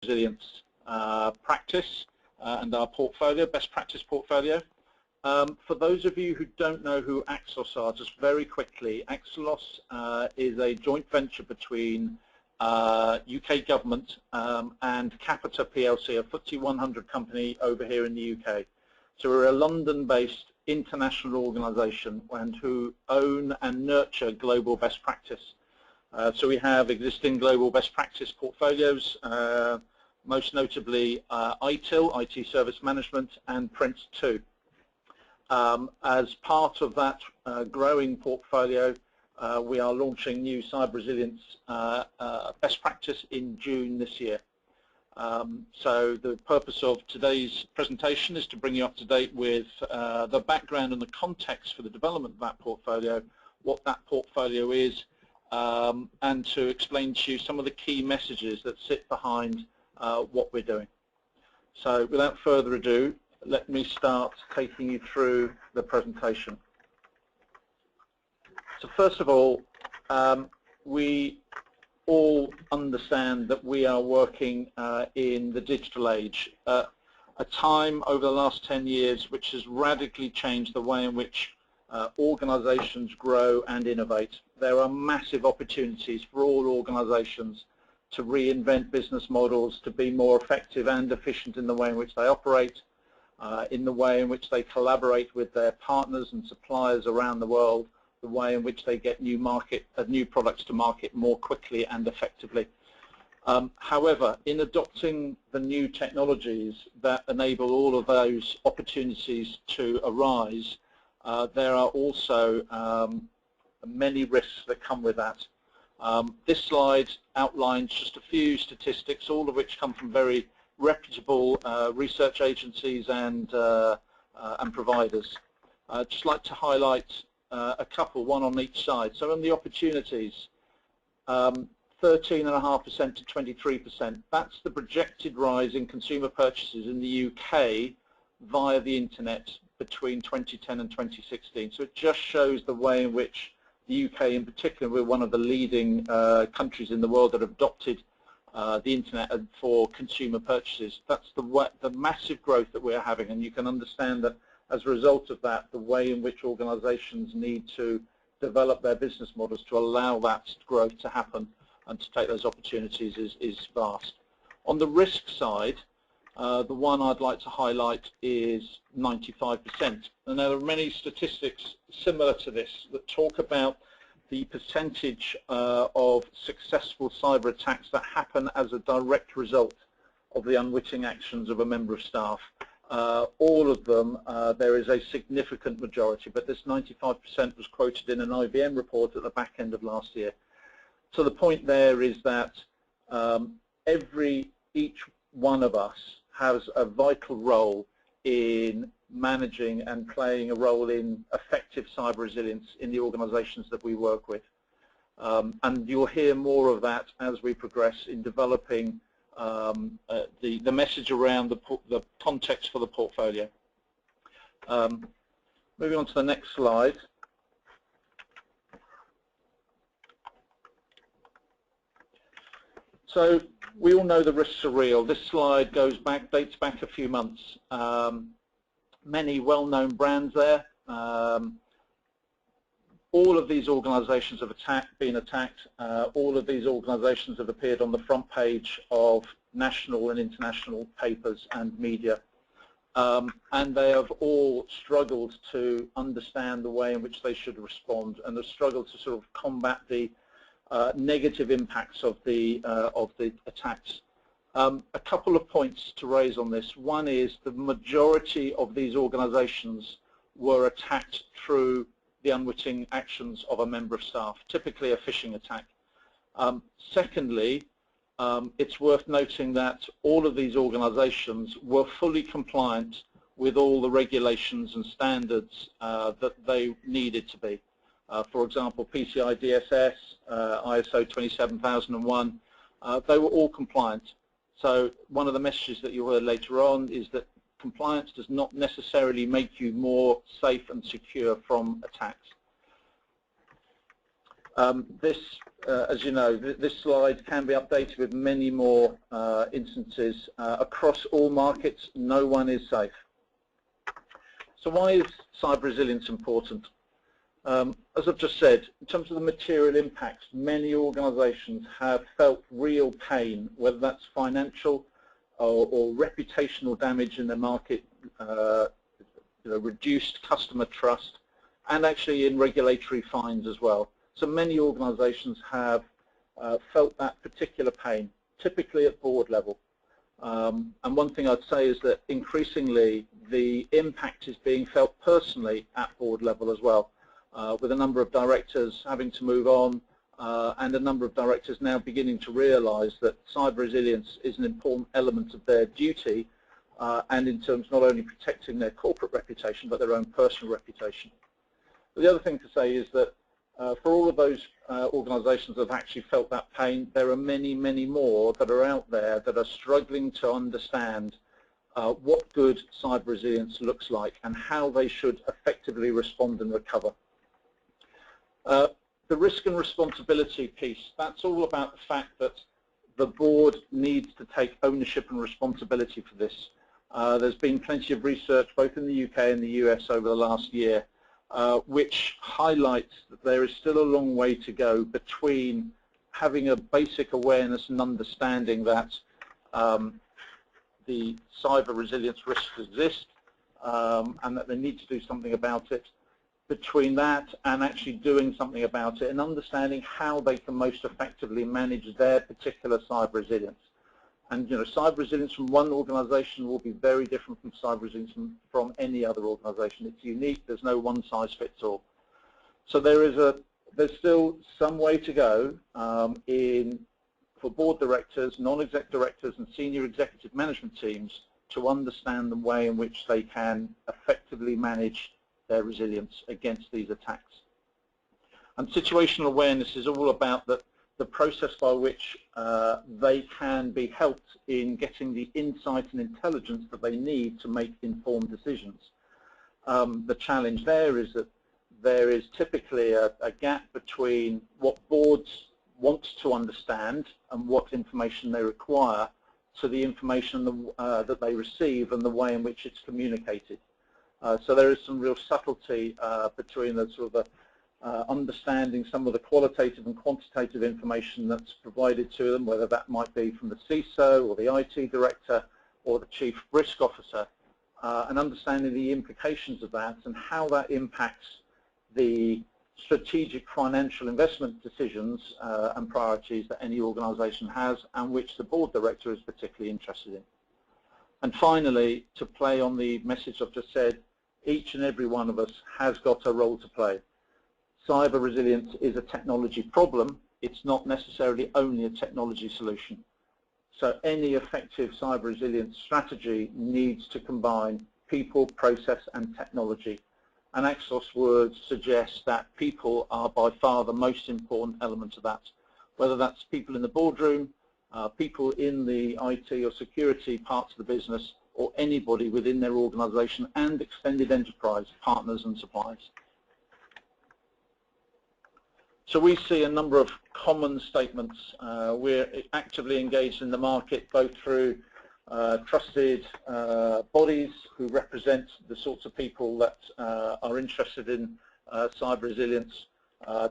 resilience practice and our portfolio, best practice portfolio. For those of you who don't know who Axelos are, just very quickly, Axelos is a joint venture between UK government and Capita PLC, a FTSE 100 company over here in the UK. So we're a London-based international organisation and who own and nurture global best practice. So we have existing global best practice portfolios, most notably ITIL, IT Service Management, and Prince2. As part of that growing portfolio, we are launching new cyber resilience best practice in June this year. So the purpose of today's presentation is to bring you up to date with the background and the context for the development of that portfolio, what that portfolio is, and to explain to you some of the key messages that sit behind what we're doing. So without further ado, let me start taking you through the presentation. So first of all, we all understand that we are working in the digital age, a time over the last 10 years which has radically changed the way in which organizations grow and innovate. There are massive opportunities for all organizations to reinvent business models, to be more effective and efficient in the way in which they operate, in the way in which they collaborate with their partners and suppliers around the world, the way in which they get new products to market more quickly and effectively. However, in adopting the new technologies that enable all of those opportunities to arise, there are also many risks that come with that. This slide outlines just a few statistics, all of which come from very reputable research agencies and providers. I'd just like to highlight a couple, one on each side. So on the opportunities, 13.5% to 23%. That's the projected rise in consumer purchases in the UK via the internet between 2010 and 2016. So it just shows the way in which the UK in particular, we're one of the leading countries in the world that have adopted the internet for consumer purchases. That's the massive growth that we're having, and you can understand that as a result of that, the way in which organizations need to develop their business models to allow that growth to happen and to take those opportunities is vast. On the risk side, the one I'd like to highlight is 95%. And there are many statistics similar to this that talk about the percentage of successful cyber attacks that happen as a direct result of the unwitting actions of a member of staff. All of them, there is a significant majority, but this 95% was quoted in an IBM report at the back end of last year. So the point there is that each one of us has a vital role in managing and playing a role in effective cyber resilience in the organizations that we work with. And you'll hear more of that as we progress in developing the message around the context for the portfolio. Moving on to the next slide. So we all know the risks are real. This slide dates back a few months. Many well-known brands there. All of these organizations have been attacked. All of these organizations have appeared on the front page of national and international papers and media. And they have all struggled to understand the way in which they should respond, and have struggled to sort of combat the negative impacts of the attacks. A couple of points to raise on this. One is the majority of these organizations were attacked through the unwitting actions of a member of staff, typically a phishing attack. Secondly, it's worth noting that all of these organizations were fully compliant with all the regulations and standards that they needed to be. For example, PCI DSS, ISO 27001, they were all compliant. So one of the messages that you'll hear later on is that compliance does not necessarily make you more safe and secure from attacks. As you know, this slide can be updated with many more instances. Across all markets, no one is safe. So why is cyber resilience important? As I've just said, in terms of the material impacts, many organizations have felt real pain, whether that's financial or reputational damage in their market, reduced customer trust, and actually in regulatory fines as well. So many organizations have felt that particular pain, typically at board level. And one thing I'd say is that increasingly the impact is being felt personally at board level as well, with a number of directors having to move on and a number of directors now beginning to realize that cyber resilience is an important element of their duty and in terms not only protecting their corporate reputation but their own personal reputation. But the other thing to say is that for all of those organizations that have actually felt that pain, there are many, many more that are out there that are struggling to understand what good cyber resilience looks like and how they should effectively respond and recover. The risk and responsibility piece, that's all about the fact that the board needs to take ownership and responsibility for this. There's been plenty of research both in the UK and the US over the last year which highlights that there is still a long way to go between having a basic awareness and understanding that the cyber resilience risks exist and that they need to do something about it, between that and actually doing something about it and understanding how they can most effectively manage their particular cyber resilience. And cyber resilience from one organization will be very different from cyber resilience from any other organization. It's unique. There's no one size fits all. So there's still some way to go for board directors, non-exec directors, and senior executive management teams to understand the way in which they can effectively manage their resilience against these attacks. And situational awareness is all about the process by which they can be helped in getting the insight and intelligence that they need to make informed decisions. The challenge there is that there is typically a gap between what boards want to understand and what information they require to the information that they receive and the way in which it's communicated. So there is some real subtlety between the sort of understanding some of the qualitative and quantitative information that's provided to them, whether that might be from the CISO or the IT director or the chief risk officer, and understanding the implications of that and how that impacts the strategic financial investment decisions and priorities that any organization has and which the board director is particularly interested in. And finally, to play on the message I've just said, each and every one of us has got a role to play. Cyber resilience is a technology problem. It's not necessarily only a technology solution. So any effective cyber resilience strategy needs to combine people, process, and technology. And Axelos would suggest that people are by far the most important element of that, whether that's people in the boardroom, people in the IT or security parts of the business, or anybody within their organization and extended enterprise partners and suppliers. So we see a number of common statements. We're actively engaged in the market both through trusted bodies who represent the sorts of people that are interested in cyber resilience,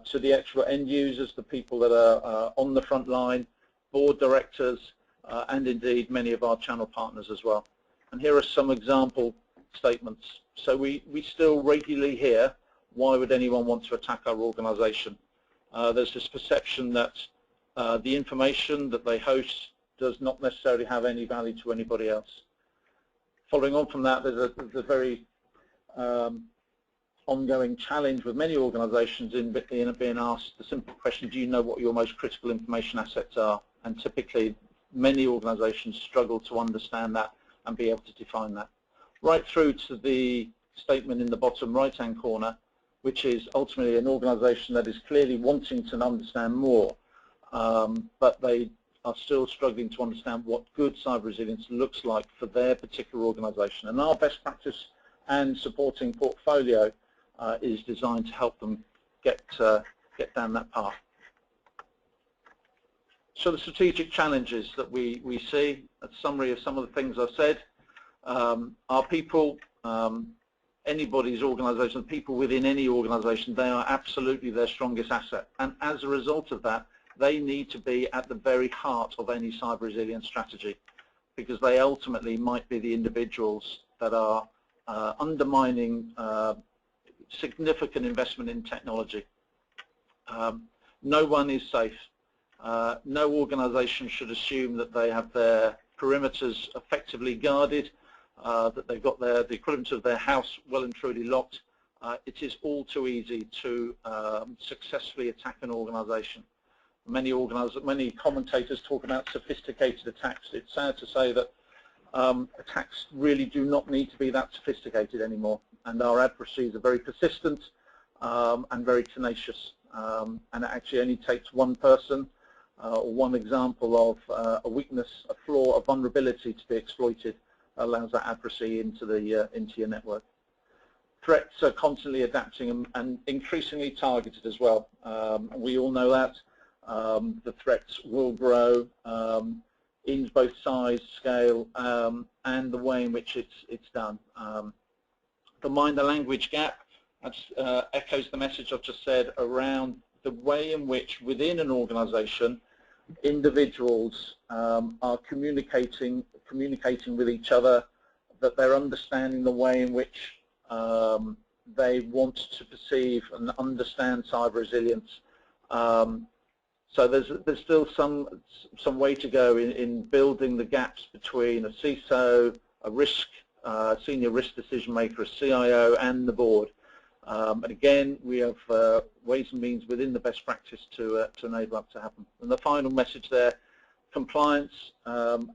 to the actual end users, the people that are on the front line, board directors, and indeed many of our channel partners as well. And here are some example statements. So we still regularly hear, why would anyone want to attack our organization? There's this perception that the information that they host does not necessarily have any value to anybody else. Following on from that, there's a very ongoing challenge with many organizations in being asked the simple question, do you know what your most critical information assets are? And typically, many organizations struggle to understand that and be able to define that. Right through to the statement in the bottom right-hand corner, which is ultimately an organization that is clearly wanting to understand more, but they are still struggling to understand what good cyber resilience looks like for their particular organization. And our best practice and supporting portfolio is designed to help them get get down that path. So the strategic challenges that we see, a summary of some of the things I've said, are people, anybody's organization, people within any organization, they are absolutely their strongest asset. And as a result of that, they need to be at the very heart of any cyber resilience strategy, because they ultimately might be the individuals that are undermining significant investment in technology. No one is safe. No organization should assume that they have their perimeters effectively guarded, that they've got the equivalent of their house well and truly locked. It is all too easy to successfully attack an organization. Many commentators talk about sophisticated attacks. It's sad to say that attacks really do not need to be that sophisticated anymore, and our adversaries are very persistent and very tenacious, and it actually only takes one person or one example of a weakness, a flaw, a vulnerability to be exploited, allows that adversary into your network. Threats are constantly adapting and increasingly targeted as well. We all know that. The threats will grow in both size, scale, and the way in which it's done. The mind-to-language gap echoes the message I've just said around the way in which within an organization individuals are communicating with each other, that they're understanding the way in which they want to perceive and understand cyber resilience. So there's still some way to go in building the gaps between a CISO, a senior risk decision maker, a CIO, and the board. And again, we have ways and means within the best practice to enable that to happen. And the final message there, compliance,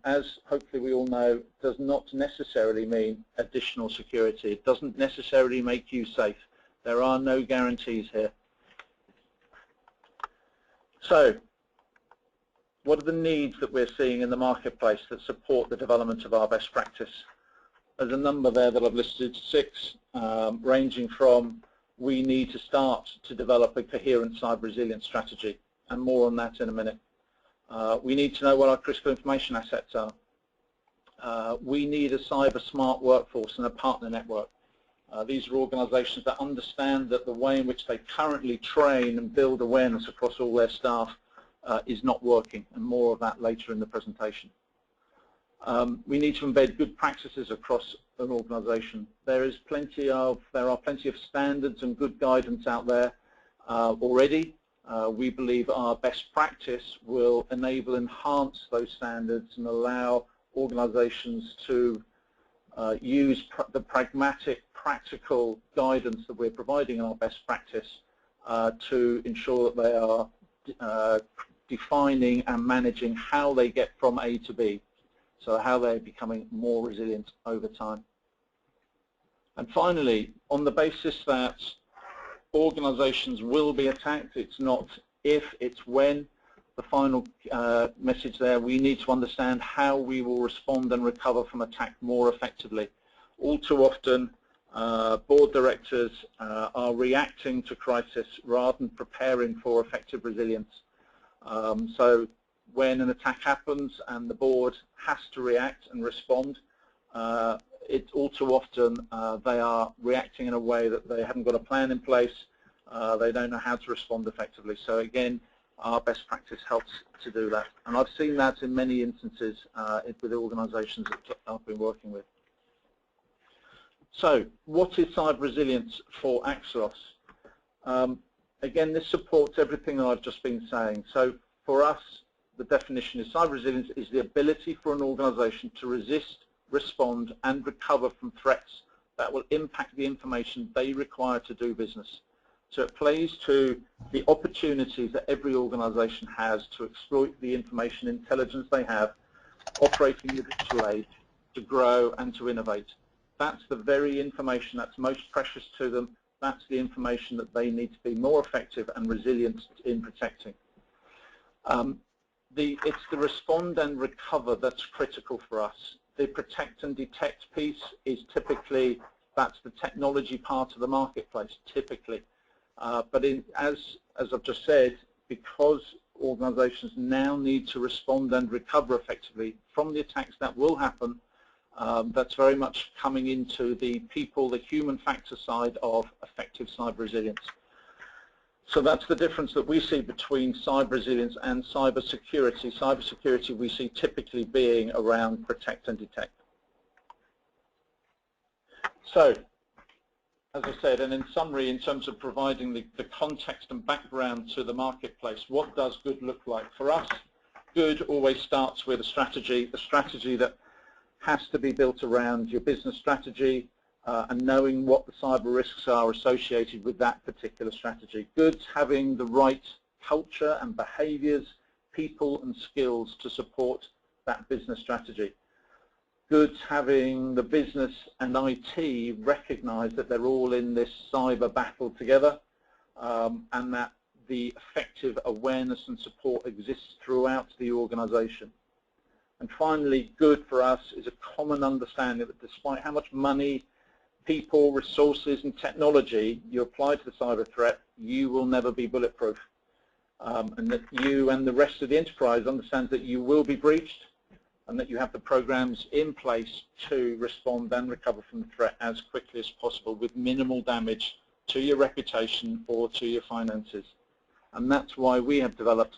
as hopefully we all know, does not necessarily mean additional security. It doesn't necessarily make you safe. There are no guarantees here. So, what are the needs that we're seeing in the marketplace that support the development of our best practice? There's a number there that I've listed, 6, ranging from we need to start to develop a coherent cyber resilience strategy, and more on that in a minute. We need to know what our critical information assets are. We need a cyber smart workforce and a partner network. These are organizations that understand that the way in which they currently train and build awareness across all their staff is not working, and more of that later in the presentation. We need to embed good practices across an organization. There are plenty of standards and good guidance out there already. We believe our best practice will enhance those standards and allow organizations to use the pragmatic, practical guidance that we're providing in our best practice to ensure that they are defining and managing how they get from A to B, so how they're becoming more resilient over time. And finally, on the basis that organizations will be attacked, it's not if, it's when, the final message there, we need to understand how we will respond and recover from attack more effectively. All too often, board directors are reacting to crisis rather than preparing for effective resilience. So when an attack happens and the board has to react and respond, all too often they are reacting in a way that they haven't got a plan in place, they don't know how to respond effectively. So again, our best practice helps to do that. And I've seen that in many instances with the organizations that I've been working with. So what is cyber resilience for Axelos? Again, this supports everything that I've just been saying. So for us, the definition is cyber resilience is the ability for an organization to resist, respond, and recover from threats that will impact the information they require to do business. So it plays to the opportunities that every organization has to exploit the information intelligence they have, operating in the digital age, to grow and to innovate. That's the very information that's most precious to them. That's the information that they need to be more effective and resilient in protecting. It's the respond and recover that's critical for us. The protect and detect piece is typically, that's the technology part of the marketplace, typically. But as as I've just said, because organizations now need to respond and recover effectively from the attacks that will happen, that's very much coming into the people, the human factor side of effective cyber resilience. So that's the difference that we see between cyber resilience and cyber security. Cyber security we see typically being around protect and detect. So, as I said, and in summary, in terms of providing the context and background to the marketplace, what does good look like? For us, good always starts with a strategy that has to be built around your business strategy and knowing what the cyber risks are associated with that particular strategy. Good's having the right culture and behaviors, people and skills to support that business strategy. Good's having the business and IT recognize that they're all in this cyber battle together, and that the effective awareness and support exists throughout the organization. And finally, good for us is a common understanding that despite how much money, people, resources and technology you apply to the cyber threat, you will never be bulletproof. And that you and the rest of the enterprise understands that you will be breached, and that you have the programs in place to respond and recover from the threat as quickly as possible with minimal damage to your reputation or to your finances. And that's why we have developed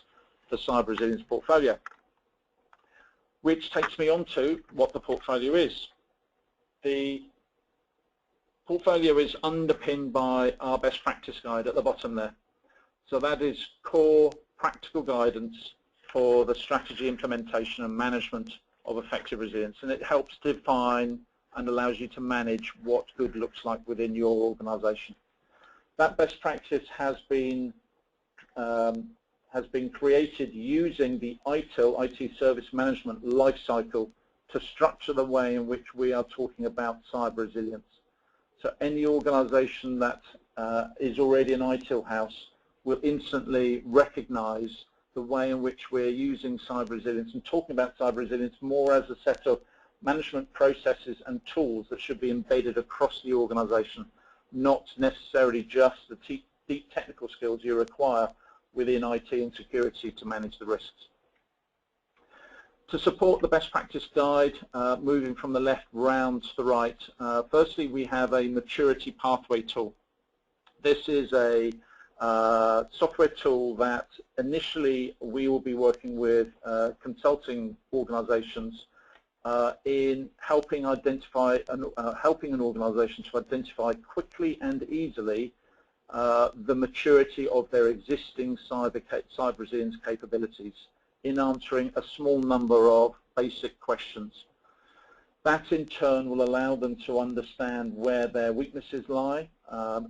the Cyber Resilience Portfolio, which takes me on to what the portfolio is. The portfolio is underpinned by our best practice guide at the bottom there. So that is core practical guidance for the strategy implementation and management of effective resilience, and it helps define and allows you to manage what good looks like within your organization. That best practice has been created using the ITIL, IT Service Management lifecycle, to structure the way in which we are talking about cyber resilience. So any organization that is already an ITIL house will instantly recognize the way in which we're using cyber resilience and talking about cyber resilience more as a set of management processes and tools that should be embedded across the organization, not necessarily just the deep technical skills you require within IT and security to manage the risks. To support the best practice guide, moving from the left round to the right, firstly we have a maturity pathway tool. This is a software tool that initially we will be working with consulting organizations in helping identify helping an organization to identify quickly and easily the maturity of their existing cyber resilience capabilities in answering a small number of basic questions. That in turn will allow them to understand where their weaknesses lie.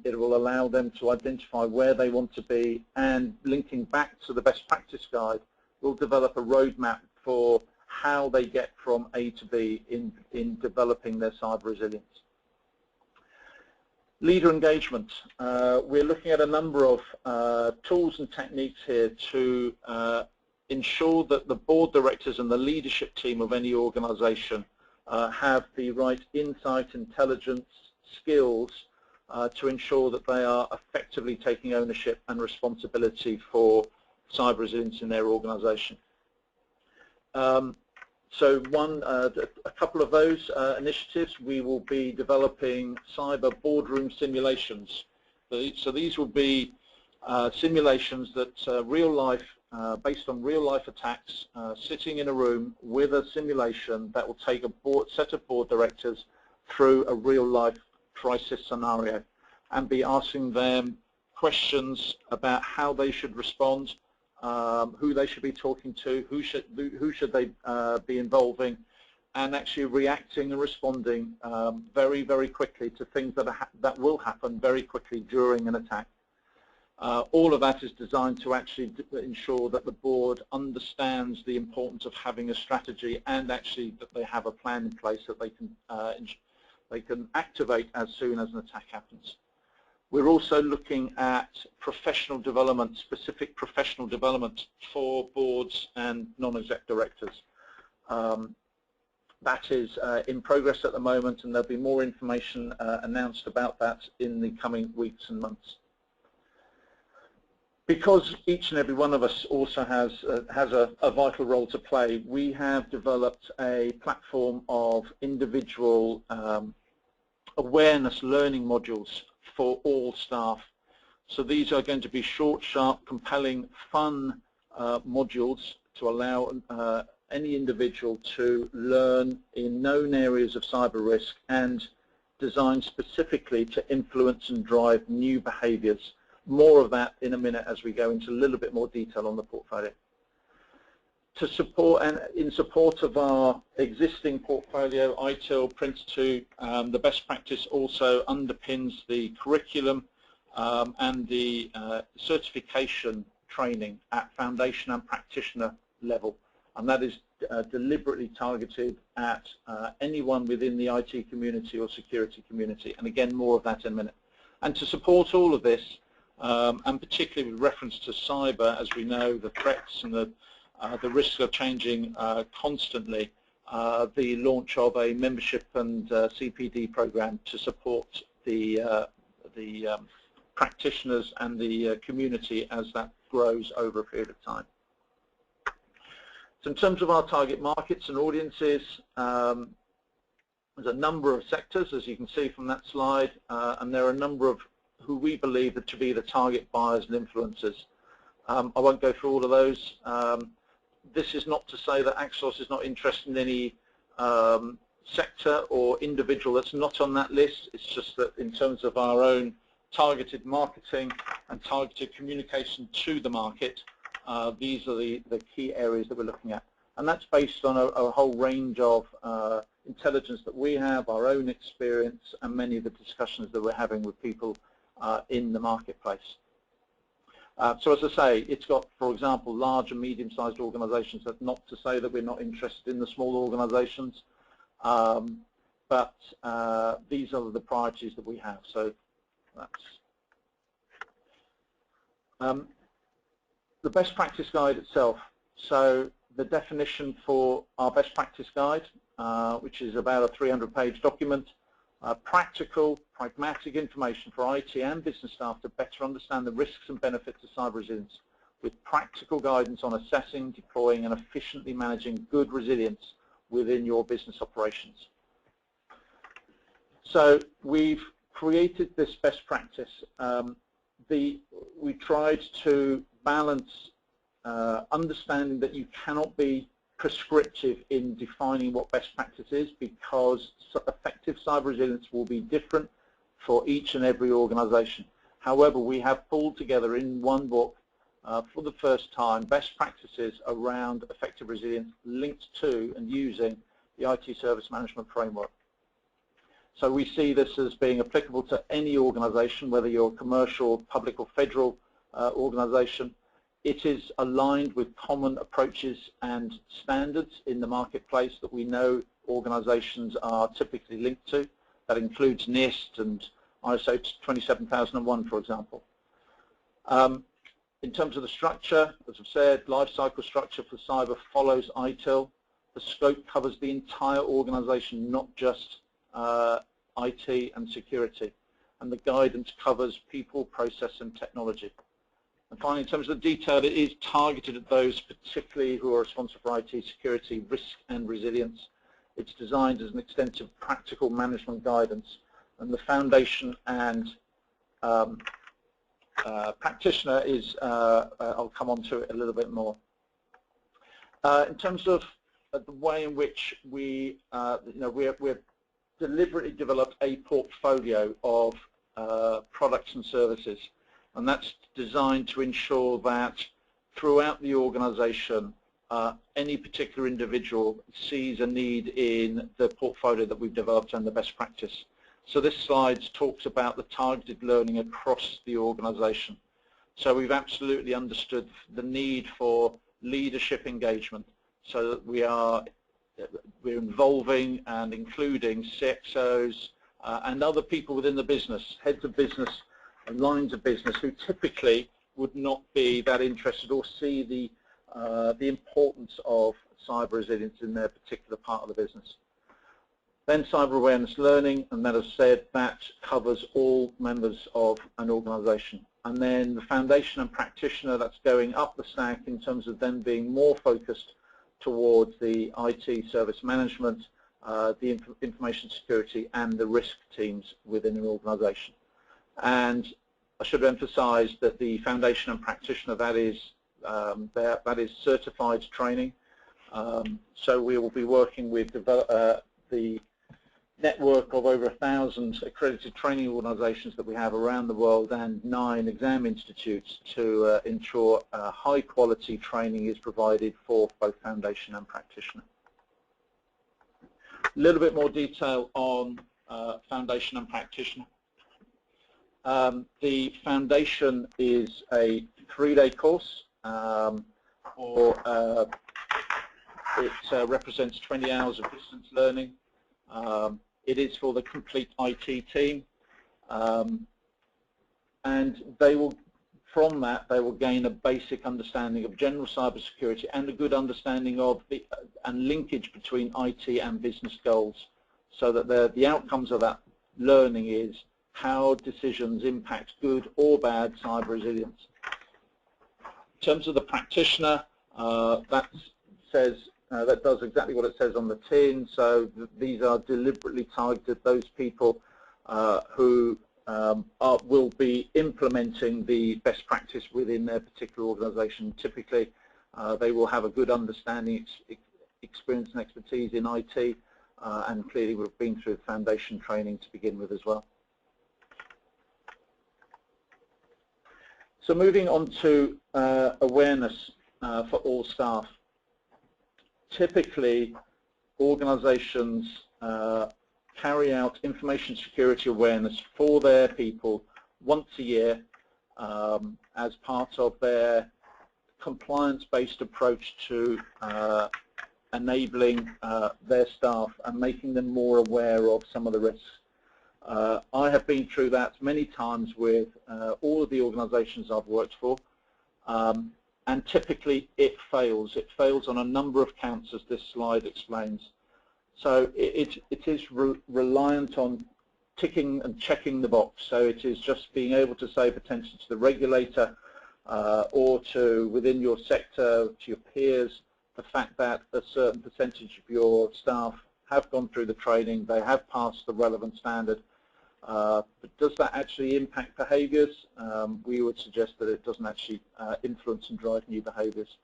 It will allow them to identify where they want to be, and linking back to the best practice guide, we'll develop a roadmap for how they get from A to B in developing their cyber resilience. Leader engagement. We're looking at a number of tools and techniques here to ensure that the board directors and the leadership team of any organization have the right insight, intelligence, skills to ensure that they are effectively taking ownership and responsibility for cyber resilience in their organization. So a couple of those initiatives, we will be developing cyber boardroom simulations. So these will be simulations that based on real-life attacks, sitting in a room with a simulation that will take a set of board directors through a real-life crisis scenario and be asking them questions about how they should respond, who they should be talking to, who should they be involving, and actually reacting and responding very, very quickly to things that will happen very quickly during an attack. All of that is designed to actually ensure that the board understands the importance of having a strategy and actually that they have a plan in place that they can activate as soon as an attack happens. We're also looking at professional development, specific professional development for boards and non-exec directors. That is in progress at the moment, and there'll be more information announced about that in the coming weeks and months. Because each and every one of us also has a vital role to play, we have developed a platform of individual awareness learning modules for all staff. So these are going to be short, sharp, compelling, fun modules to allow any individual to learn in known areas of cyber risk and designed specifically to influence and drive new behaviors. More of that in a minute as we go into a little bit more detail on the portfolio. To support and in support of our existing portfolio, ITIL, Prince2, the best practice also underpins the curriculum and the certification training at foundation and practitioner level, and that is deliberately targeted at anyone within the IT community or security community, and again more of that in a minute. And to support all of this, and particularly with reference to cyber, as we know the threats and the risks are changing constantly, the launch of a membership and CPD program to support the practitioners and the community as that grows over a period of time. So in terms of our target markets and audiences, there's a number of sectors, as you can see from that slide, and there are a number of who we believe to be the target buyers and influencers. I won't go through all of those. This is not to say that Axelos is not interested in any sector or individual that's not on that list. It's just that in terms of our own targeted marketing and targeted communication to the market, these are the key areas that we're looking at. And that's based on a whole range of intelligence that we have, our own experience, and many of the discussions that we're having with people in the marketplace. So as I say, it's got, for example, large and medium-sized organizations. That's not to say that we're not interested in the small organizations, but these are the priorities that we have. So that's the best practice guide itself. So the definition for our best practice guide, which is about a 300-page document, practical, pragmatic information for IT and business staff to better understand the risks and benefits of cyber resilience, with practical guidance on assessing, deploying, and efficiently managing good resilience within your business operations. So we've created this best practice. We tried to balance understanding that you cannot be prescriptive in defining what best practice is, because effective cyber resilience will be different for each and every organization. However, we have pulled together in one book for the first time best practices around effective resilience linked to and using the IT service management framework. So we see this as being applicable to any organization, whether you're a commercial, public, or federal organization. It is aligned with common approaches and standards in the marketplace that we know organizations are typically linked to. That includes NIST and ISO 27001, for example. In terms of the structure, as I've said, life cycle structure for cyber follows ITIL. The scope covers the entire organization, not just IT and security. And the guidance covers people, process, and technology. And finally, in terms of the detail, it is targeted at those particularly who are responsible for IT security, risk, and resilience. It's designed as an extensive practical management guidance, and the foundation and practitioner is, I'll come on to it a little bit more. In terms of the way in which we've deliberately developed a portfolio of products and services, and that's designed to ensure that throughout the organization, any particular individual sees a need in the portfolio that we've developed and the best practice. So this slide talks about the targeted learning across the organization. So we've absolutely understood the need for leadership engagement, so that we're involving and including CXOs and other people within the business, heads of business and lines of business, who typically would not be that interested or see the importance of cyber resilience in their particular part of the business. Then cyber awareness learning, and that, as said, that covers all members of an organization. and then the foundation and practitioner, that's going up the stack in terms of them being more focused towards the IT service management, the information security, and the risk teams within an organization. And I should emphasize that the foundation and practitioner, that is certified training. So we will be working with the network of over 1,000 accredited training organizations that we have around the world and 9 exam institutes to ensure high quality training is provided for both foundation and practitioner. A little bit more detail on foundation and practitioner. The foundation is a 3-day course, it represents 20 hours of distance learning. It is for the complete IT team, and they will, from that, they will gain a basic understanding of general cybersecurity and a good understanding of the linkage between IT and business goals, so that the outcomes of that learning is how decisions impact good or bad cyber resilience. In terms of the practitioner, that does exactly what it says on the tin. So these are deliberately targeted those people who will be implementing the best practice within their particular organization. Typically, they will have a good understanding, experience and expertise in IT, and clearly we've been through foundation training to begin with as well. So moving on to awareness for all staff. Typically, organizations carry out information security awareness for their people once a year as part of their compliance-based approach to enabling their staff and making them more aware of some of the risks. I have been through that many times with all of the organizations I've worked for. And typically it fails. It fails on a number of counts, as this slide explains. So it is reliant on ticking and checking the box. So it is just being able to say potentially to the regulator or to within your sector, to your peers, the fact that a certain percentage of your staff have gone through the training, they have passed the relevant standard. But does that actually impact behaviors? We would suggest that it doesn't actually influence and drive new behaviors.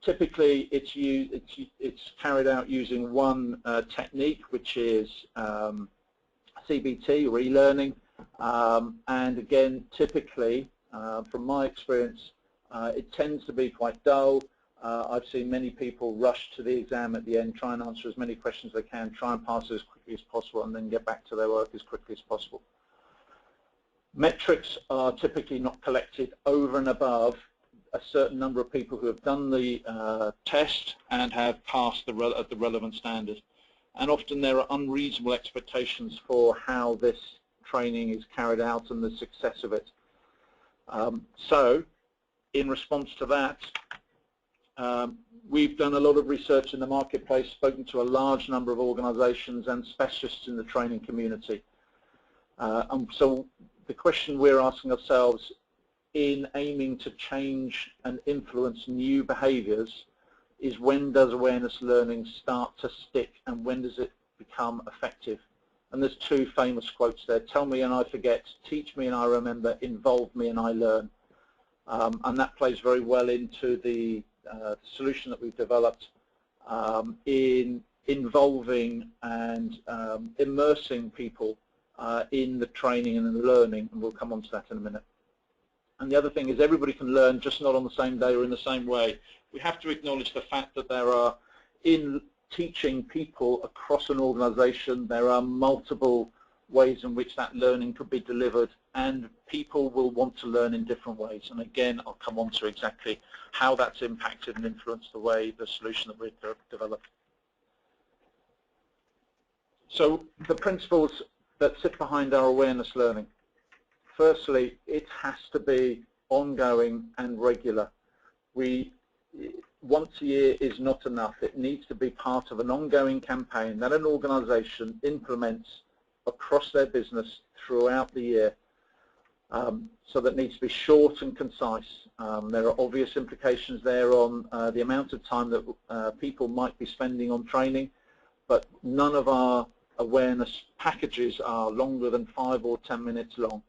Typically, it's carried out using one technique, which is CBT, or e-learning. And again, typically, from my experience, it tends to be quite dull. I've seen many people rush to the exam at the end, try and answer as many questions as they can, try and pass as quickly as possible, and then get back to their work as quickly as possible. Metrics are typically not collected over and above a certain number of people who have done the test and have passed the relevant standard. And often there are unreasonable expectations for how this training is carried out and the success of it. So, in response to that, we've done a lot of research in the marketplace, spoken to a large number of organizations and specialists in the training community. And so the question we're asking ourselves in aiming to change and influence new behaviors is, when does awareness learning start to stick and when does it become effective? And there's 2 famous quotes there: tell me and I forget, teach me and I remember, involve me and I learn. And that plays very well into the solution that we've developed in involving and immersing people in the training and in the learning, and we'll come on to that in a minute. And the other thing is, everybody can learn, just not on the same day or in the same way. We have to acknowledge the fact that there are, in teaching people across an organization, there are multiple ways in which that learning could be delivered, and people will want to learn in different ways. And again, I'll come on to exactly how that's impacted and influenced the way, the solution that we've developed. So the principles that sit behind our awareness learning. Firstly, it has to be ongoing and regular. Once a year is not enough. It needs to be part of an ongoing campaign that an organization implements across their business throughout the year. So that needs to be short and concise. There are obvious implications there on the amount of time that people might be spending on training, but none of our awareness packages are longer than 5 or 10 minutes long,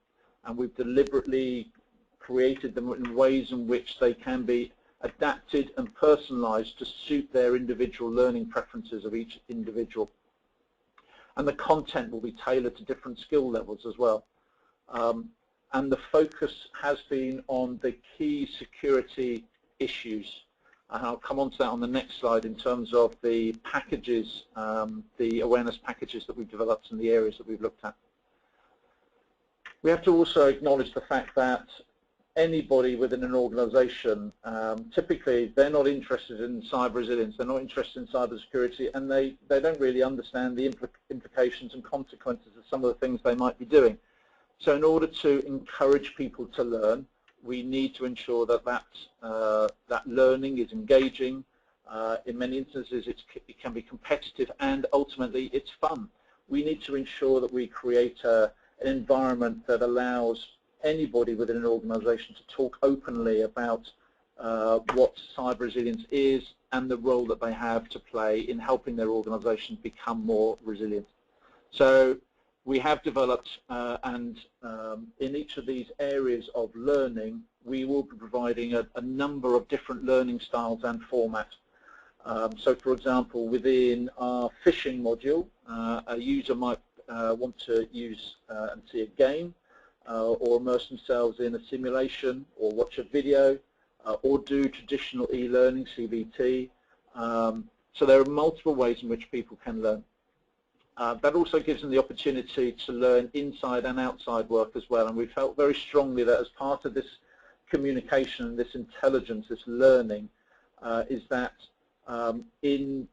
and we've deliberately created them in ways in which they can be adapted and personalized to suit their individual learning preferences of each individual. And the content will be tailored to different skill levels as well. And the focus has been on the key security issues. And I'll come on to that on the next slide in terms of the packages, the awareness packages that we've developed and the areas that we've looked at. We have to also acknowledge the fact that anybody within an organization, typically they're not interested in cyber resilience, they're not interested in cyber security, and they don't really understand the implications and consequences of some of the things they might be doing. So in order to encourage people to learn, we need to ensure that that learning is engaging. In many instances it can be competitive, and ultimately it's fun. We need to ensure that we create an environment that allows anybody within an organization to talk openly about what cyber resilience is and the role that they have to play in helping their organization become more resilient. So we have developed, and in each of these areas of learning, we will be providing a number of different learning styles and formats. So for example, within our phishing module, a user might want to use and see a game, or immerse themselves in a simulation, or watch a video, or do traditional e-learning, CBT. So there are multiple ways in which people can learn. That also gives them the opportunity to learn inside and outside work as well, and we felt very strongly that as part of this communication, this intelligence, this learning, is that in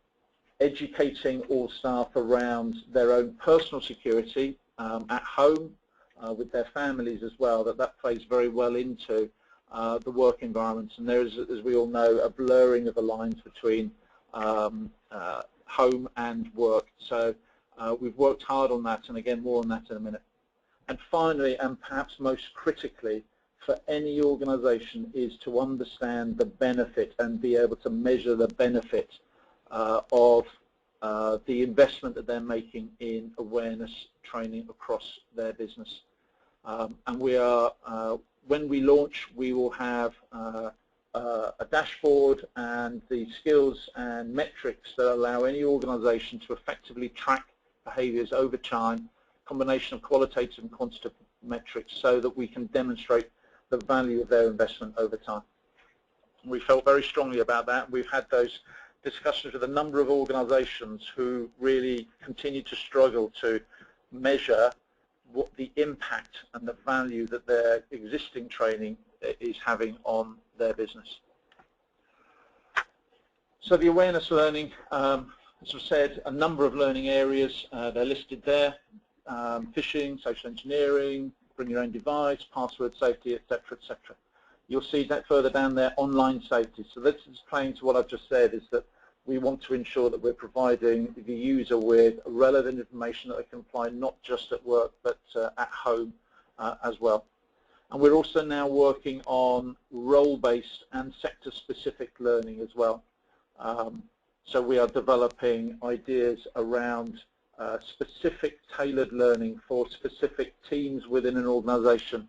educating all staff around their own personal security at home, with their families as well, that plays very well into the work environments. And there is, as we all know, a blurring of the lines between home and work. So we've worked hard on that, and again, more on that in a minute. And finally, and perhaps most critically, for any organization is to understand the benefit and be able to measure the benefit of the investment that they're making in awareness training across their business. And we are, when we launch, we will have a dashboard and the skills and metrics that allow any organization to effectively track behaviors over time, combination of qualitative and quantitative metrics, so that we can demonstrate the value of their investment over time. We felt very strongly about that. We've had those discussions with a number of organizations who really continue to struggle to measure what the impact and the value that their existing training is having on their business. So the awareness learning, as I said, a number of learning areas, they're listed there. Phishing, social engineering, bring your own device, password safety, etc., etc. You'll see that further down there, online safety. So this is playing to what I've just said, is that we want to ensure that we're providing the user with relevant information that they can apply not just at work but at home as well. And we're also now working on role-based and sector-specific learning as well. So we are developing ideas around specific tailored learning for specific teams within an organization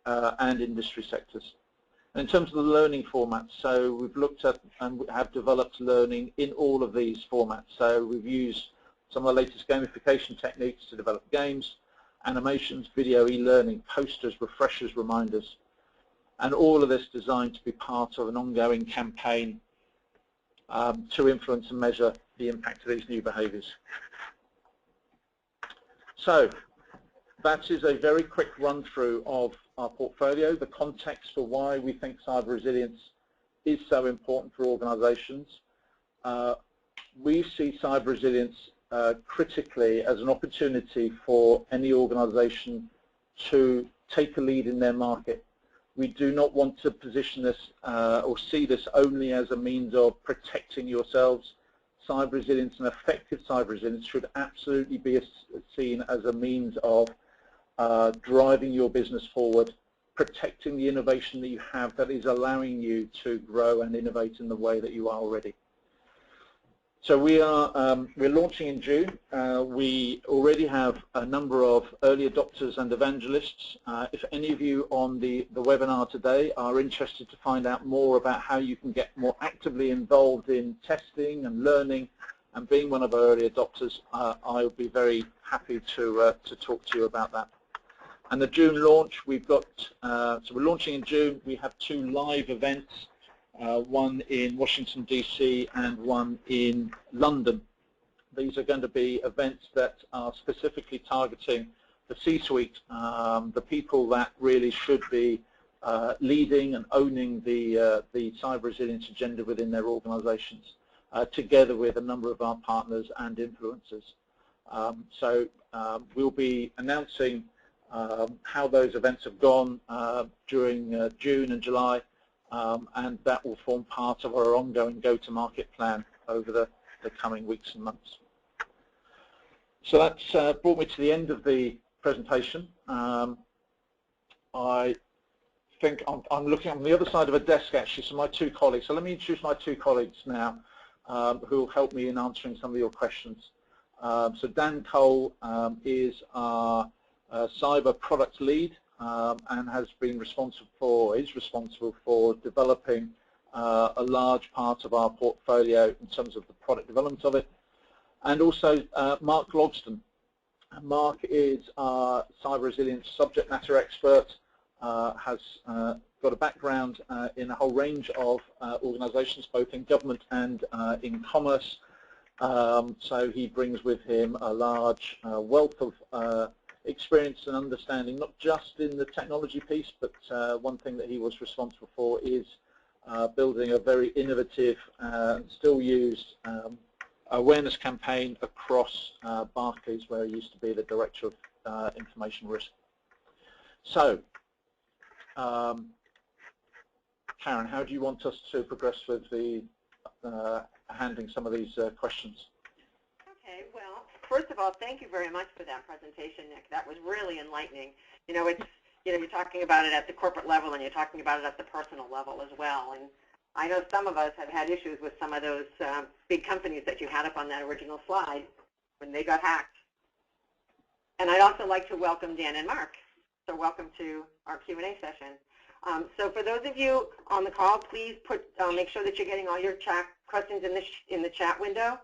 and industry sectors. In terms of the learning formats, so we've looked at and have developed learning in all of these formats. So we've used some of the latest gamification techniques to develop games, animations, video, e-learning, posters, refreshers, reminders, and all of this designed to be part of an ongoing campaign to influence and measure the impact of these new behaviors. So that is a very quick run through of our portfolio, the context for why we think cyber resilience is so important for organizations. We see cyber resilience critically as an opportunity for any organization to take a lead in their market. We do not want to position this or see this only as a means of protecting yourselves. Cyber resilience and effective cyber resilience should absolutely be seen as a means of driving your business forward protecting the innovation that you have that is allowing you to grow and innovate in the way that you are already. So we're launching in June. We already have a number of early adopters and evangelists. If any of you on the webinar today are interested to find out more about how you can get more actively involved in testing and learning and being one of our early adopters, I would be very happy to talk to you about that. And the June launch, we've got, so we're launching in June. We have 2 live events. One in Washington, D.C. and one in London. These are going to be events that are specifically targeting the C-suite, the people that really should be leading and owning the cyber resilience agenda within their organizations, together with a number of our partners and influencers. So we'll be announcing how those events have gone during June and July. And that will form part of our ongoing go-to-market plan over the coming weeks and months. So that's brought me to the end of the presentation. I think I'm looking on the other side of a desk, actually, so my 2 colleagues. So let me introduce my 2 colleagues now who will help me in answering some of your questions. So Dan Cole is our cyber product lead. And is responsible for developing a large part of our portfolio in terms of the product development of it. And also Mark Logston. Mark is our cyber resilience subject matter expert, has got a background in a whole range of organizations, both in government and in commerce. So he brings with him a large wealth of experience and understanding, not just in the technology piece, but one thing that he was responsible for is building a very innovative, still used awareness campaign across Barclays, where he used to be the Director of Information Risk. So, Karen, how do you want us to progress with the handling some of these questions? Okay, well, first of all, thank you very much for that presentation, Nick. That was really enlightening. You know, you're talking about it at the corporate level and you're talking about it at the personal level as well. And I know some of us have had issues with some of those big companies that you had up on that original slide when they got hacked. And I'd also like to welcome Dan and Mark. So welcome to our Q&A session. So for those of you on the call, please make sure that you're getting all your chat questions in the chat window,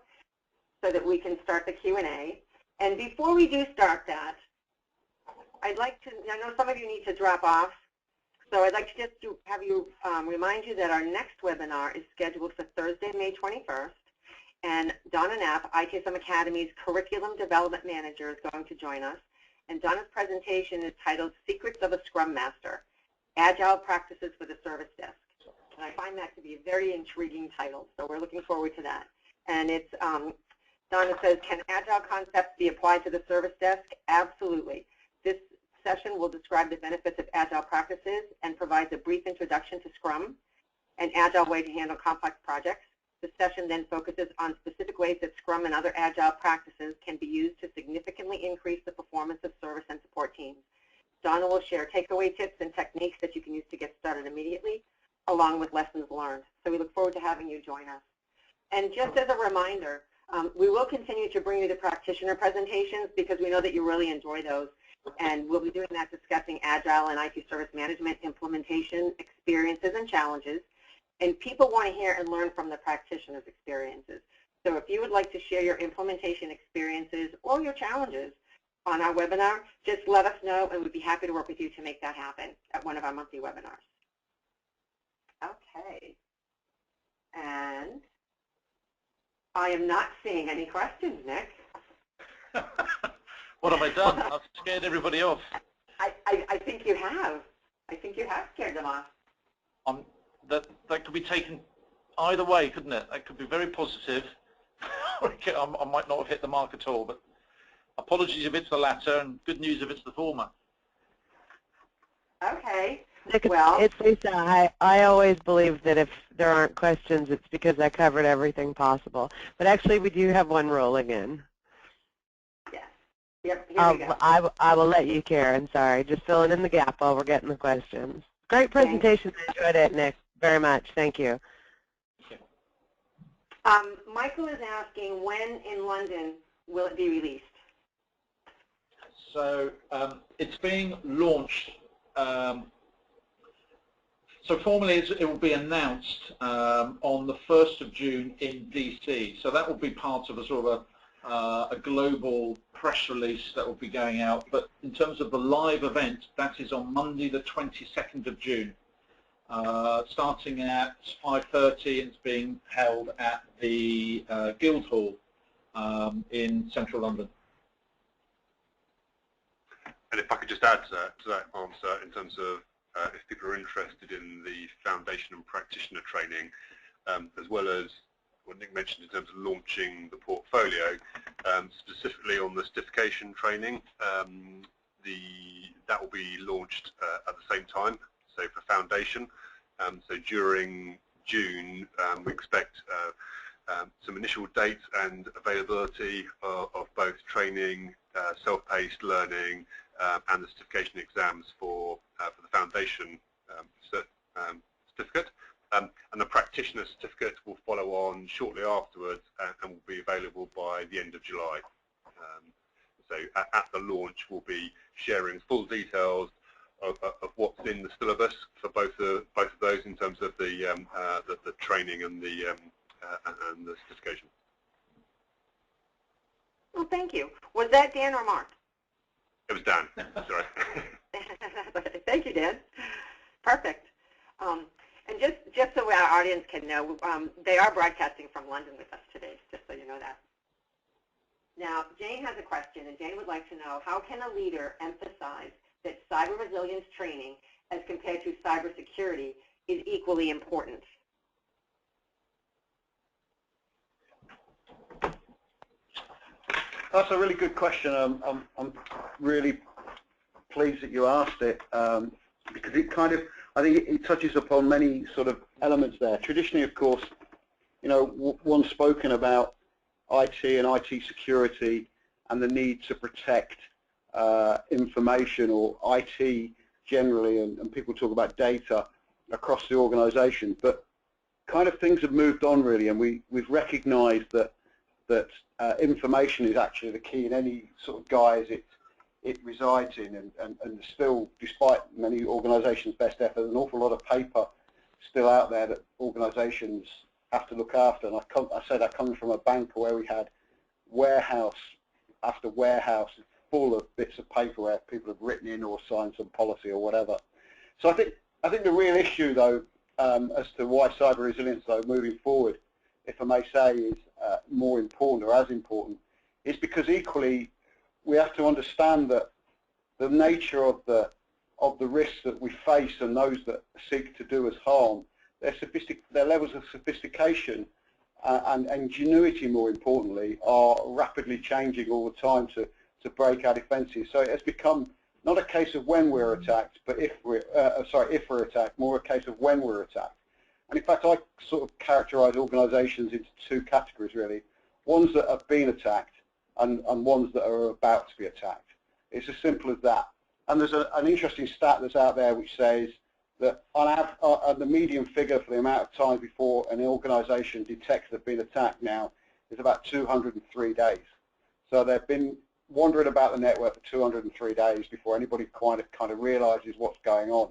so that we can start the Q&A. And before we do start that, I'd like to, I know some of you need to drop off, so I'd like to just have you remind you that our next webinar is scheduled for Thursday, May 21st, and Donna Knapp, ITSM Academy's Curriculum Development Manager, is going to join us. And Donna's presentation is titled Secrets of a Scrum Master, Agile Practices for the Service Desk. And I find that to be a very intriguing title, so we're looking forward to that. And it's Donna says, can Agile concepts be applied to the service desk? Absolutely. This session will describe the benefits of Agile practices and provides a brief introduction to Scrum, an Agile way to handle complex projects. The session then focuses on specific ways that Scrum and other Agile practices can be used to significantly increase the performance of service and support teams. Donna will share takeaway tips and techniques that you can use to get started immediately, along with lessons learned. So we look forward to having you join us. And just as a reminder, we will continue to bring you the practitioner presentations because we know that you really enjoy those. And we'll be doing that discussing Agile and IT service management implementation experiences and challenges. And people want to hear and learn from the practitioners' experiences. So if you would like to share your implementation experiences or your challenges on our webinar, just let us know and we'd be happy to work with you to make that happen at one of our monthly webinars. Okay. And I am not seeing any questions, Nick. What have I done? I've scared everybody off. I think you have. I think you have scared them off. That could be taken either way, couldn't it? That could be very positive. I might not have hit the mark at all, but apologies if it's the latter and good news if it's the former. Okay. Nick, well, it's Lisa. I always believe that if there aren't questions, it's because I covered everything possible. But actually, we do have one rolling in. Yes. Yep, here we go. I will let you, Karen. Sorry, just filling in the gap while we're getting the questions. Great presentation. I enjoyed it, Nick. Very much. Thank you. Michael is asking, when in London will it be released? So it's being launched. So formally, it will be announced on the 1st of June in DC. So that will be part of a sort of a global press release that will be going out. But in terms of the live event, that is on Monday, the 22nd of June, starting at 5:30, and it's being held at the Guildhall in central London. And if I could just add to that answer in terms of if people are interested in the foundation and practitioner training, as well as what Nick mentioned in terms of launching the portfolio, specifically on the certification training, that will be launched at the same time, so for foundation. So during June, we expect some initial dates and availability of both training, self-paced learning, and the certification exams for the foundation certificate. And the practitioner certificate will follow on shortly afterwards and will be available by the end of July. So at the launch, we'll be sharing full details of what's in the syllabus for both of those in terms of the training and the certification. Well, thank you. Was that Dan or Mark? It was Dan. Sorry. Thank you, Dan. Perfect. And just so our audience can know, they are broadcasting from London with us today, just so you know that. Now, Jane has a question, and Jane would like to know, how can a leader emphasize that cyber resilience training, as compared to cybersecurity, is equally important? That's a really good question. I'm really pleased that you asked it, because it kind of, I think it touches upon many sort of elements there. Traditionally, of course, you know, one's spoken about IT and IT security and the need to protect information, or IT generally, and people talk about data across the organization. But kind of things have moved on really, and we've recognized that information is actually the key in any sort of guise it resides in, and still, despite many organizations' best effort, an awful lot of paper still out there that organizations have to look after. And I say that coming from a bank where we had warehouse after warehouse full of bits of paper where people have written in or signed some policy or whatever. So I think the real issue, though, as to why cyber resilience, though, moving forward, if I may say, is more important or as important, is because equally we have to understand that the nature of the risks that we face and those that seek to do us harm, their levels of sophistication and ingenuity, more importantly, are rapidly changing all the time to break our defences. So it has become not a case of when we're attacked, but if we're attacked, more a case of when we're attacked. And in fact, I sort of characterise organisations into two categories really: ones that have been attacked and ones that are about to be attacked. It's as simple as that. And there's an interesting stat that's out there which says that on the median figure for the amount of time before an organisation detects they've been attacked now is about 203 days. So they've been wandering about the network for 203 days before anybody kind of realises what's going on.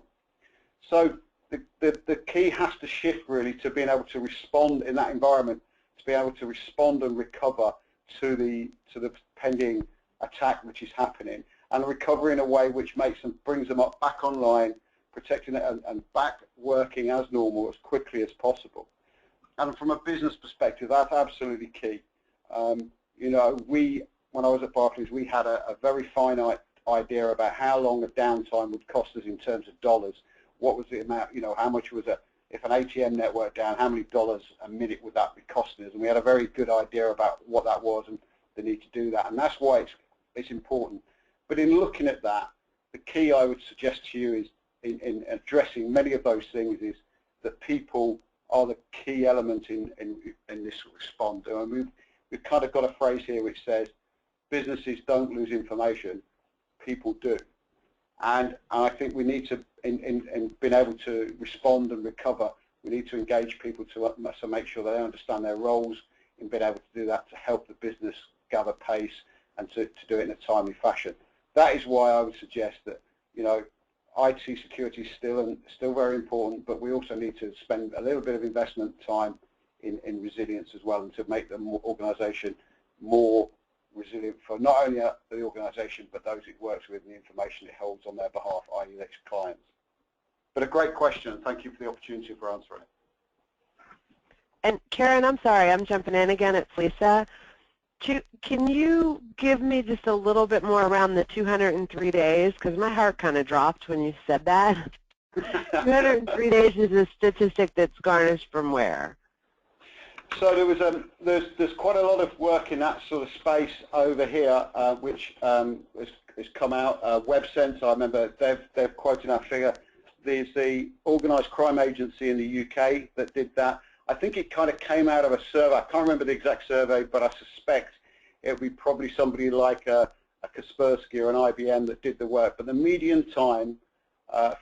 So the key has to shift really to being able to respond in that environment, to be able to respond and recover to the pending attack which is happening, and recover in a way which brings them up back online, protecting it and back working as normal as quickly as possible. And from a business perspective, that's absolutely key. You know, when I was at Barclays, we had a very finite idea about how long a downtime would cost us in terms of dollars. What was the amount, you know, how much was if an ATM network down, how many dollars a minute would that be costing us? And we had a very good idea about what that was and the need to do that. And that's why it's important. But in looking at that, the key I would suggest to you is in addressing many of those things is that people are the key element in this response. I mean, we've kind of got a phrase here which says businesses don't lose information, people do. And I think we need to, in being able to respond and recover, we need to engage people to make sure they understand their roles in being able to do that to help the business gather pace and to do it in a timely fashion. That is why I would suggest that, you know, IT security is still very important, but we also need to spend a little bit of investment time in resilience as well, and to make the organisation more resilient for not only the organisation but those it works with and the information it holds on their behalf, i.e. its clients. But a great question, and thank you for the opportunity for answering it. And Karen, I'm sorry, I'm jumping in again. It's Lisa. Can you give me just a little bit more around the 203 days? Because my heart kind of dropped when you said that. 203 days is a statistic that's garnished from where? So there was there's quite a lot of work in that sort of space over here, which has come out. Web Sense, I remember they've quoted our figure. There's the Organised Crime Agency in the UK that did that. I think it kind of came out of a survey. I can't remember the exact survey, but I suspect it would be probably somebody like a Kaspersky or an IBM that did the work. But the median time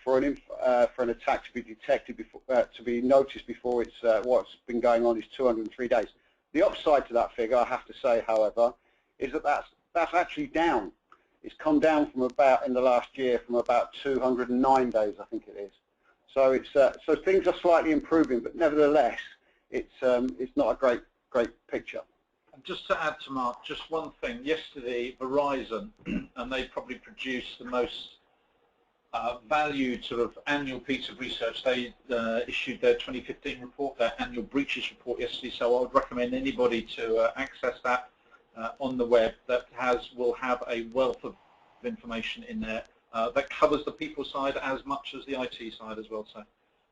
for an attack to be detected before, to be noticed before it's what's been going on is 203 days. The upside to that figure, I have to say, however, is that that's actually down. It's come down from about, in the last year, from about 209 days, I think it is. So it's so things are slightly improving, but nevertheless, it's not a great picture. And just to add to Mark, just one thing. Yesterday, Verizon, and they probably produced the most valued sort of annual piece of research. They issued their 2015 report, their annual breaches report yesterday. So I would recommend anybody to access that on the web. That will have a wealth of information in there that covers the people side as much as the IT side as well. So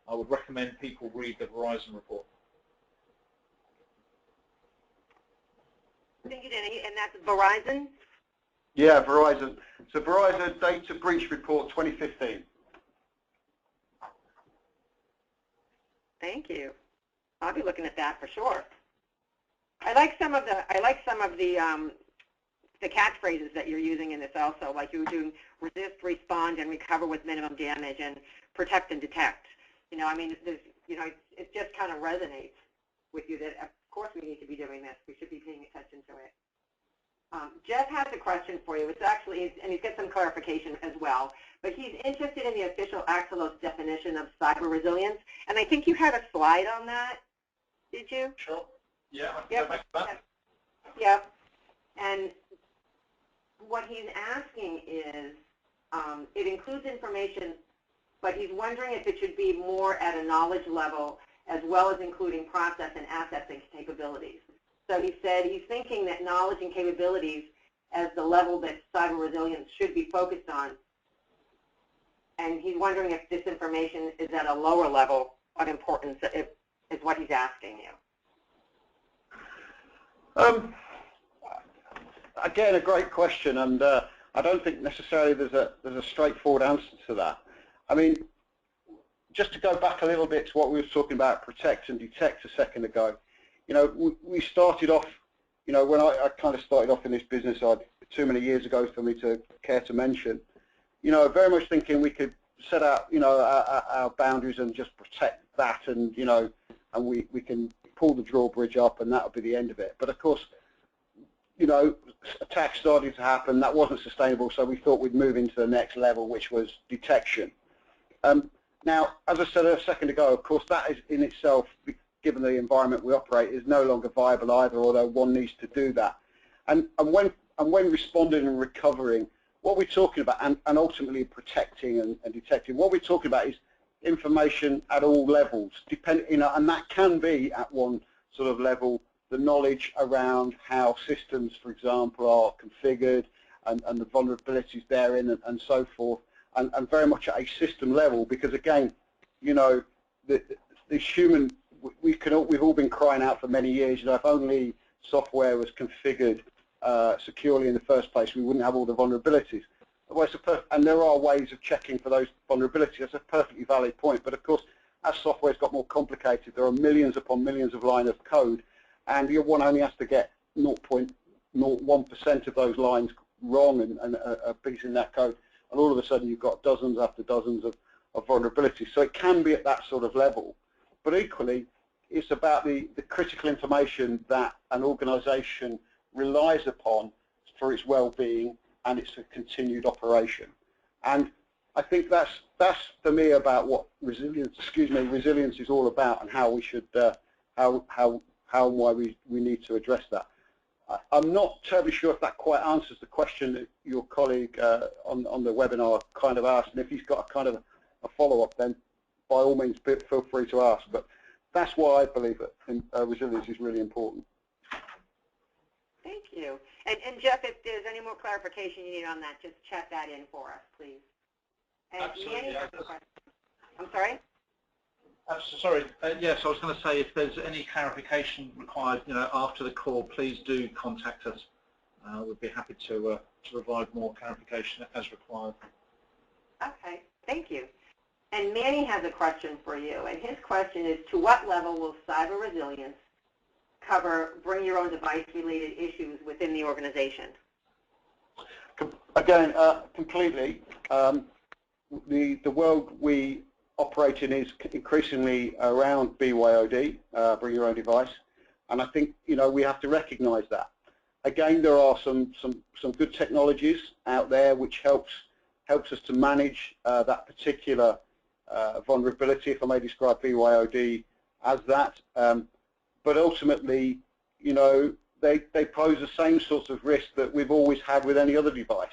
I would recommend people read the Verizon report. Thank you, Denny. And that's Verizon? Yeah, Verizon. So Verizon Data Breach Report 2015. Thank you. I'll be looking at that for sure. I like some of the catchphrases that you're using in this also, like you were doing resist, respond, and recover with minimum damage, and protect and detect. You know, I mean, it just kind of resonates with you that, of course, we need to be doing this. We should be paying attention to it. Jeff has a question for you. It's actually, and he's got some clarification as well, but he's interested in the official Axelos definition of cyber resilience, and I think you had a slide on that. Did you? Sure. Yeah. Yep. Yep. And what he's asking is, it includes information, but he's wondering if it should be more at a knowledge level as well as including process and assets and capabilities. So he said he's thinking that knowledge and capabilities as the level that cyber resilience should be focused on. And he's wondering if this information is at a lower level of importance, is what he's asking you. Again, a great question, and I don't think necessarily there's a straightforward answer to that. I mean, just to go back a little bit to what we were talking about, protect and detect a second ago. You know, we started off, you know, when I kind of started off in this business too many years ago for me to care to mention, you know, very much thinking we could set out, you know, our boundaries and just protect that, and, you know, and we can pull the drawbridge up and that'll be the end of it. But of course, you know, attacks started to happen, that wasn't sustainable, so we thought we'd move into the next level, which was detection. Now, as I said a second ago, of course, that is in itself, given the environment we operate, is no longer viable either, although one needs to do that. And when responding and recovering, what we're talking about, and ultimately protecting and detecting, what we're talking about is information at all levels, you know, and that can be at one sort of level, the knowledge around how systems, for example, are configured and the vulnerabilities therein and so forth, and very much at a system level, because again, you know, the human, we've all been crying out for many years, you know, if only software was configured securely in the first place, we wouldn't have all the vulnerabilities. And there are ways of checking for those vulnerabilities. That's a perfectly valid point. But of course, as software's got more complicated, there are millions upon millions of lines of code, and one only has to get 0.1 1% of those lines wrong and a piece in that code, and all of a sudden you've got dozens after dozens of vulnerabilities. So it can be at that sort of level. But equally, it's about the critical information that an organization relies upon for its well-being and its continued operation. And I think that's for me about what resilience is all about, and how we should how and why we need to address that. I'm not terribly sure if that quite answers the question that your colleague on the webinar kind of asked, and if he's got a kind of a follow-up, then by all means feel free to ask. But that's why I believe that resilience is really important. Thank you. And Jeff, if there's any more clarification you need on that, just chat that in for us, please. And Absolutely. I'm sorry? Sorry. Yes, I was going to say, if there's any clarification required, after the call, please do contact us. We'd be happy to provide more clarification as required. Okay, thank you. And Manny has a question for you, and his question is, to what level will cyber resilience cover bring your own device related issues within the organization? Again, completely. The world we operate in is increasingly around BYOD, bring your own device, and I think we have to recognise that. Again, there are some good technologies out there which helps us to manage that particular vulnerability, if I may describe BYOD as that. But ultimately, they pose the same sorts of risk that we've always had with any other device.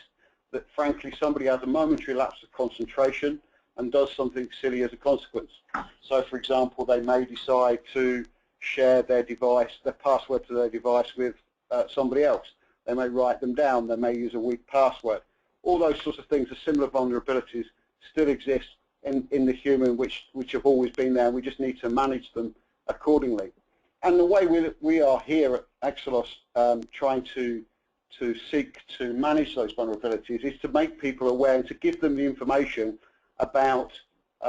That frankly, somebody has a momentary lapse of concentration and does something silly as a consequence. So, for example, they may decide to share their device, their password to their device with somebody else. They may write them down. They may use a weak password. All those sorts of things, are similar vulnerabilities, still exist in the human, which have always been there. We just need to manage them accordingly. And the way we are here at Axelos trying to seek to manage those vulnerabilities is to make people aware and to give them the information about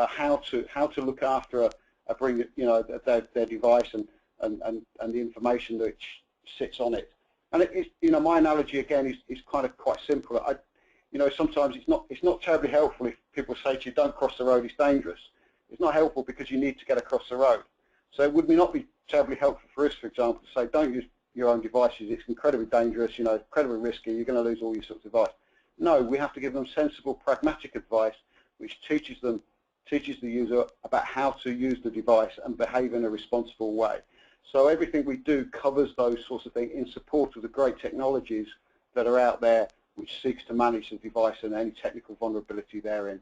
how to look after their device and the information that sits on it. And my analogy again is kind of quite simple. Sometimes it's not terribly helpful if people say to you, "Don't cross the road; it's dangerous." It's not helpful because you need to get across the road. So it would not be terribly helpful for us, for example, to say, "Don't use your own devices; it's incredibly dangerous, incredibly risky. You're going to lose all your sorts of device." No, we have to give them sensible, pragmatic advice, which teaches the user about how to use the device and behave in a responsible way. So everything we do covers those sorts of things in support of the great technologies that are out there, which seeks to manage the device and any technical vulnerability therein.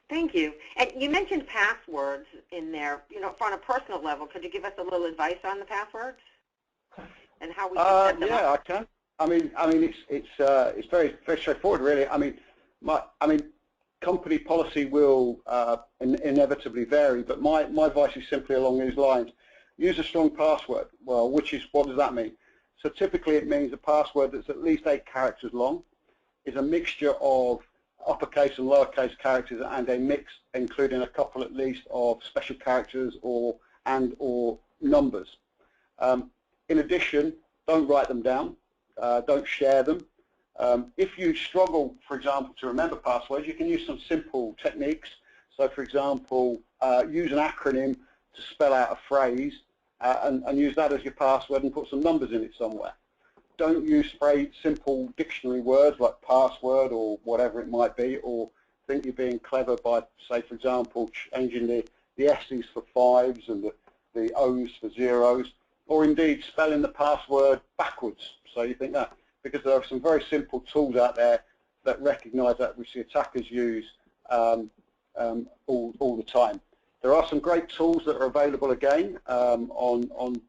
Thank you. And you mentioned passwords in there. On a personal level, could you give us a little advice on the passwords and how we can set them up? Yeah, I can. I mean, it's very straightforward, really. I mean, company policy will inevitably vary, but my advice is simply along these lines: use a strong password. Well, what does that mean? So typically, it means a password that's at least 8 characters long, is a mixture of uppercase and lowercase characters, and a mix including a couple at least of special characters or numbers. In addition, don't write them down. Don't share them. If you struggle, for example, to remember passwords, you can use some simple techniques. So, for example, use an acronym to spell out a phrase and use that as your password and put some numbers in it somewhere. Don't use simple dictionary words like password or whatever it might be, or think you're being clever by, say, for example, changing the S's for 5s and the O's for 0s, or indeed spelling the password backwards. So you think that, because there are some very simple tools out there that recognize that, which the attackers use all the time. There are some great tools that are available again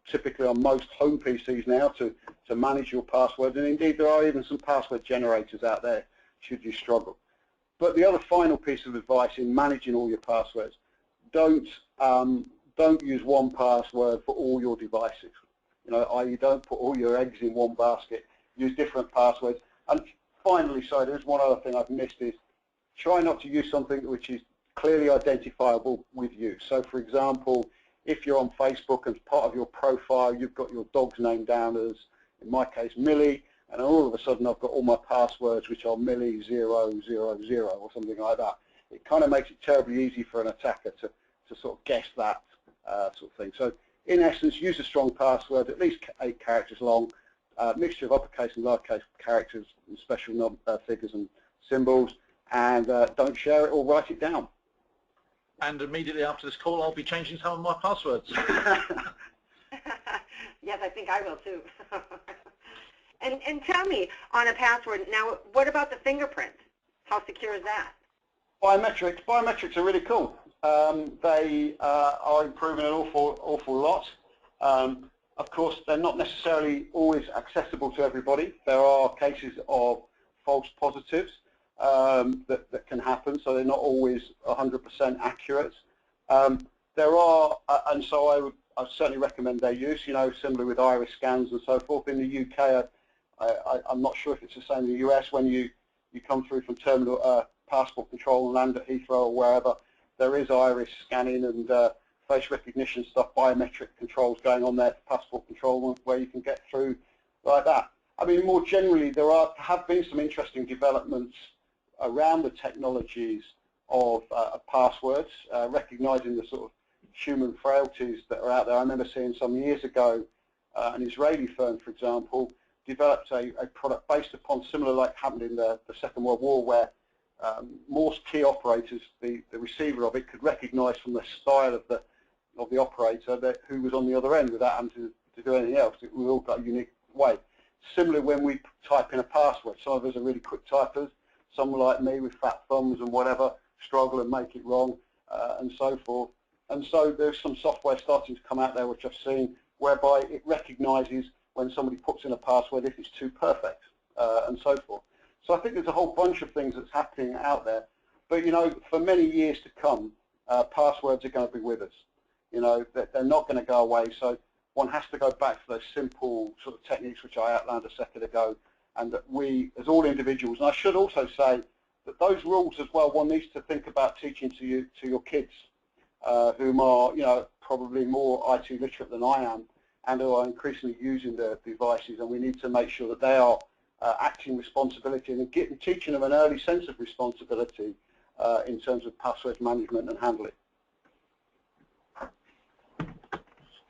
typically on most home PCs now to manage your password, and indeed there are even some password generators out there should you struggle. But the other final piece of advice in managing all your passwords: don't use one password for all your devices. I.e., don't put all your eggs in one basket. Use different passwords. And finally, so there's one other thing I've missed, is try not to use something which is clearly identifiable with you. So, for example, if you're on Facebook and part of your profile you've got your dog's name down as, in my case, Millie, and all of a sudden I've got all my passwords which are Millie000 or something like that. It kind of makes it terribly easy for an attacker to sort of guess that sort of thing. So in essence, use a strong password, at least 8 characters long, mixture of uppercase and lowercase characters and special figures and symbols, and don't share it or write it down. And immediately after this call, I'll be changing some of my passwords. Yes, I think I will too. And tell me, on a password, now what about the fingerprint? How secure is that? Biometrics are really cool. They are improving an awful lot. Of course, they're not necessarily always accessible to everybody. There are cases of false positives that can happen, so they're not always 100% accurate. There are, and so I certainly recommend their use. You know, similar with iris scans and so forth. In the UK, I'm not sure if it's the same in the US. When you come through from terminal passport control and land at Heathrow or wherever, there is iris scanning and face recognition stuff, biometric controls going on there for passport control where you can get through like that. I mean, more generally, there have been some interesting developments around the technologies of passwords, recognizing the sort of human frailties that are out there. I remember seeing some years ago an Israeli firm, for example, developed a product based upon similar like happened in the Second World War, where Morse key operators, the receiver of it, could recognize from the style of the operator that who was on the other end without having to do anything else. We all got a unique way. Similarly, when we type in a password, some of us are really quick typers. Some like me with fat thumbs and whatever struggle and make it wrong and so forth. And so there's some software starting to come out there which I've seen whereby it recognizes when somebody puts in a password if it's too perfect and so forth. So I think there's a whole bunch of things that's happening out there. But, you know, for many years to come, passwords are going to be with us. You know, they're not going to go away. So one has to go back to those simple sort of techniques which I outlined a second ago, and that we, as all individuals, and I should also say that those rules as well, one needs to think about teaching to your kids, whom are, you know, probably more IT literate than I am, and who are increasingly using the devices, and we need to make sure that they are acting responsibility and teaching them an early sense of responsibility in terms of password management and handling.